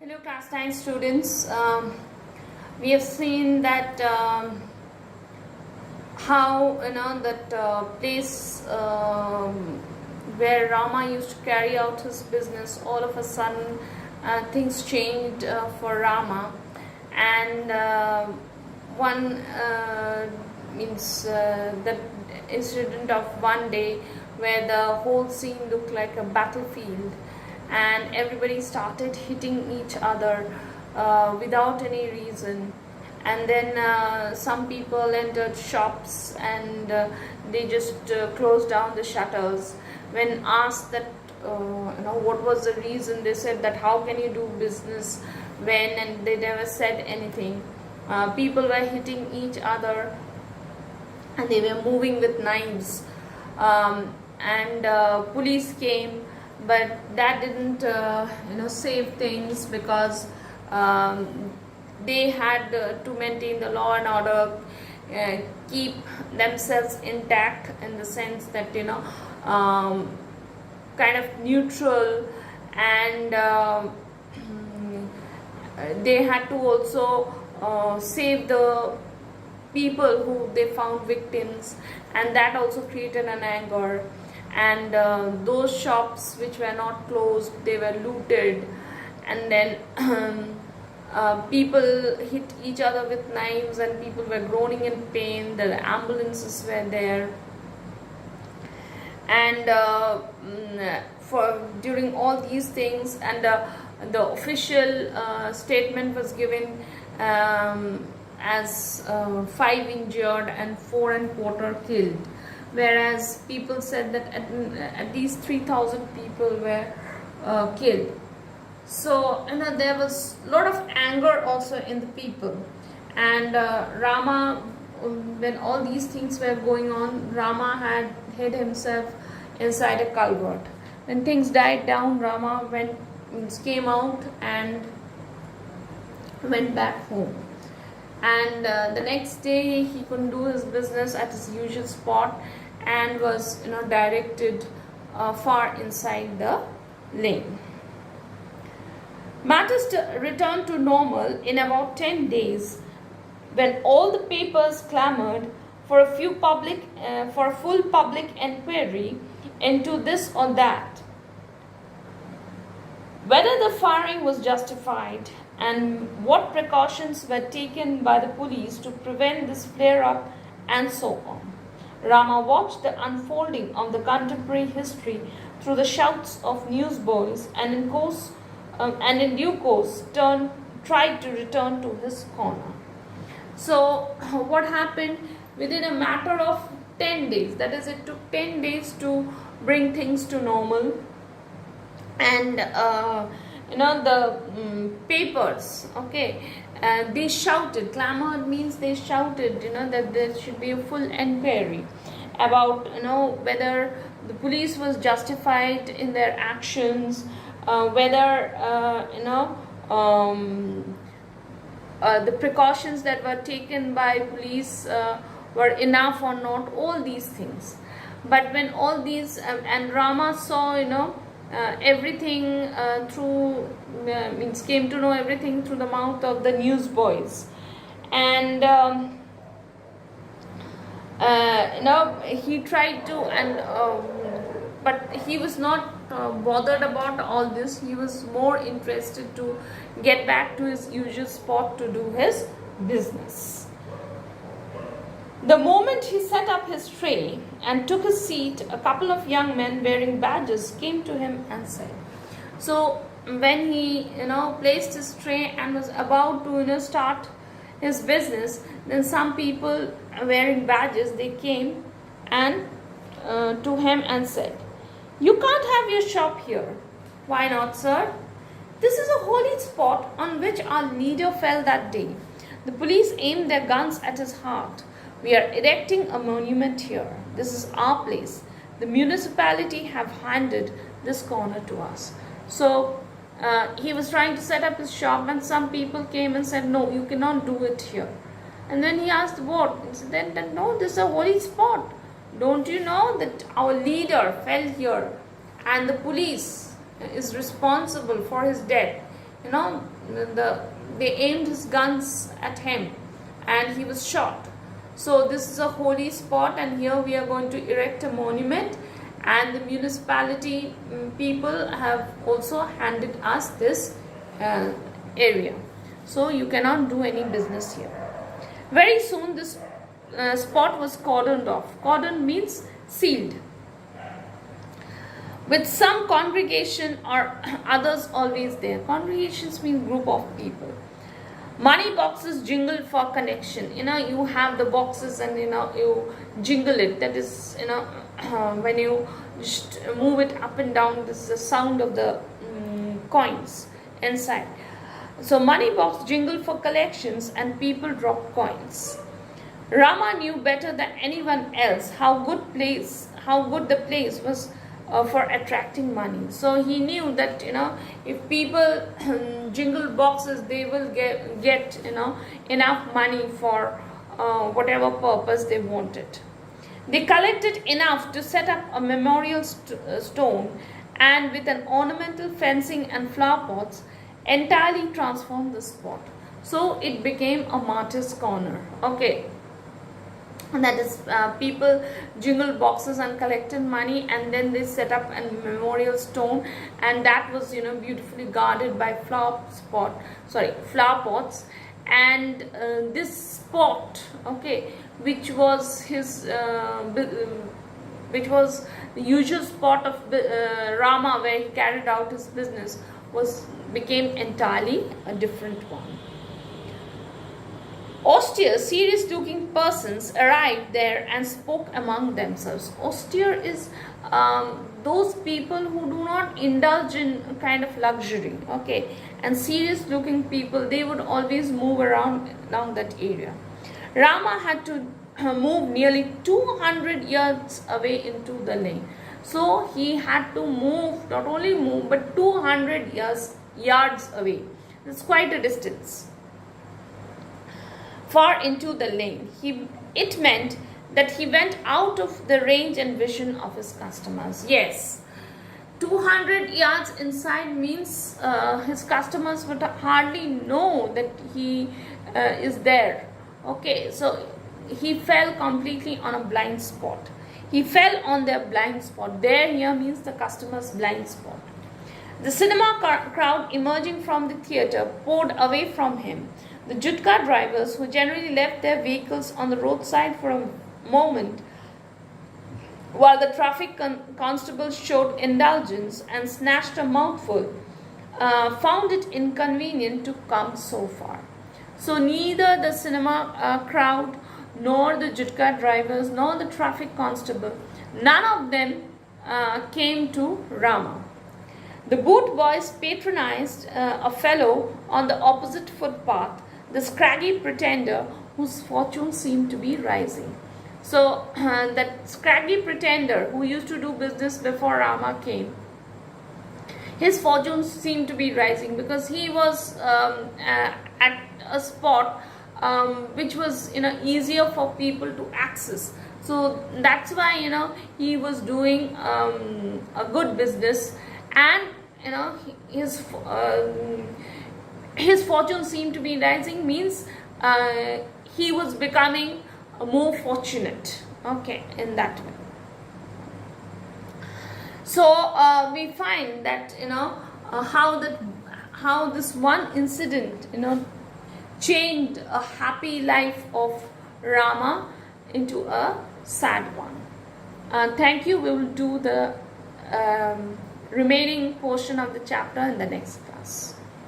Hello, class 9 students. We have seen that how that place where Rama used to carry out his business. All of a sudden, things changed for Rama, and one means the incident of one day where the whole scene looked like a battlefield, and everybody started hitting each other without any reason. And then some people entered shops and they just closed down the shutters. When asked that what was the reason, they said that how can you do business when, and they never said anything. People were hitting each other and they were moving with knives, and police came, but that didn't save things, because they had to maintain the law and order, keep themselves intact, in the sense that kind of neutral, and they had to also save the people who they found victims, and that also created an anger. And those shops which were not closed, they were looted, and then people hit each other with knives, and people were groaning in pain. The ambulances were there, and for during all these things, and the official statement was given as 5 injured and 4 1/4 killed, whereas people said that at least 3,000 people were killed. So there was a lot of anger also in the people, and Rama, when all these things were going on, Rama had hid himself inside a culvert. When things died down, Rama came out and went back home. And the next day he couldn't do his business at his usual spot, and was directed far inside the lane. Matters returned to normal in about 10 days, when all the papers clamored for a full public inquiry into this or that, whether the firing was justified, and what precautions were taken by the police to prevent this flare-up, and so on. Rama watched the unfolding of the contemporary history through the shouts of newsboys, and in due course tried to return to his corner. So what happened? Within a matter of 10 days, that is, it took 10 days to bring things to normal, and the papers, they shouted. Clamored means they shouted, that there should be a full inquiry about, whether the police was justified in their actions, whether, the precautions that were taken by police were enough or not, all these things. But when all these, and Rama saw, everything came to know everything through the mouth of the newsboys, and he tried to, but he was not bothered about all this. He was more interested to get back to his usual spot to do his business. The moment he set up his tray and took his seat, a couple of young men wearing badges came to him and said. So when he placed his tray and was about to start his business, then some people wearing badges, they came and to him and said, "You can't have your shop here." "Why not, sir?" "This is a holy spot on which our leader fell that day. The police aimed their guns at his heart. We are erecting a monument here. This is our place. The municipality have handed this corner to us." So he was trying to set up his shop, and some people came and said, "No, you cannot do it here." And then he asked what? He said, then, "No, this is a holy spot. Don't you know that our leader fell here, and the police is responsible for his death? you know, they aimed his guns at him and he was shot. So this is a holy spot, and here we are going to erect a monument, and the municipality people have also handed us this area. So you cannot do any business here. Very soon this spot was cordoned off. Cordon means sealed, with some congregation or others always there. Congregations mean group of people. Money boxes jingled for connection. You know, you have the boxes and you jingle it. That is, when you just move it up and down, this is the sound of the coins inside. So money box jingled for collections and people dropped coins. Rama knew better than anyone else how good the place was for attracting money. So he knew that if people jingle boxes, they will get enough money for whatever purpose they wanted. They collected enough to set up a memorial stone, and with an ornamental fencing and flower pots, entirely transformed the spot. So it became a martyr's corner. Okay. And that is, people jingled boxes and collected money, and then they set up a memorial stone, and that was beautifully guarded by flower pots. And this spot, okay, which was the usual spot of Rama, where he carried out his business, became entirely a different one. Austere, serious-looking persons arrived there and spoke among themselves. Austere is those people who do not indulge in kind of luxury, okay? And serious-looking people, they would always move around that area. Rama had to move nearly 200 yards away into the lane. So he had to not only move, but 200 yards away. It's quite a distance. Far into the lane. It meant that he went out of the range and vision of his customers. Yes, 200 yards inside means his customers would hardly know that he is there. Okay, so he fell completely on a blind spot. He fell on their blind spot. There here means the customer's blind spot. The cinema crowd emerging from the theatre poured away from him. The jutka drivers, who generally left their vehicles on the roadside for a moment, while the traffic constables showed indulgence and snatched a mouthful, found it inconvenient to come so far. So neither the cinema crowd, nor the jutka drivers, nor the traffic constable, none of them came to Rama. The boot boys patronized a fellow on the opposite footpath, the scraggy pretender whose fortune seemed to be rising. So that scraggy pretender who used to do business before Rama came, his fortune seemed to be rising because he was at a spot which was easier for people to access. So that's why he was doing a good business, and his fortune seemed to be rising means he was becoming more fortunate, okay, in that way. So we find that how this one incident changed a happy life of Rama into a sad one. Thank you. We will do the remaining portion of the chapter in the next class.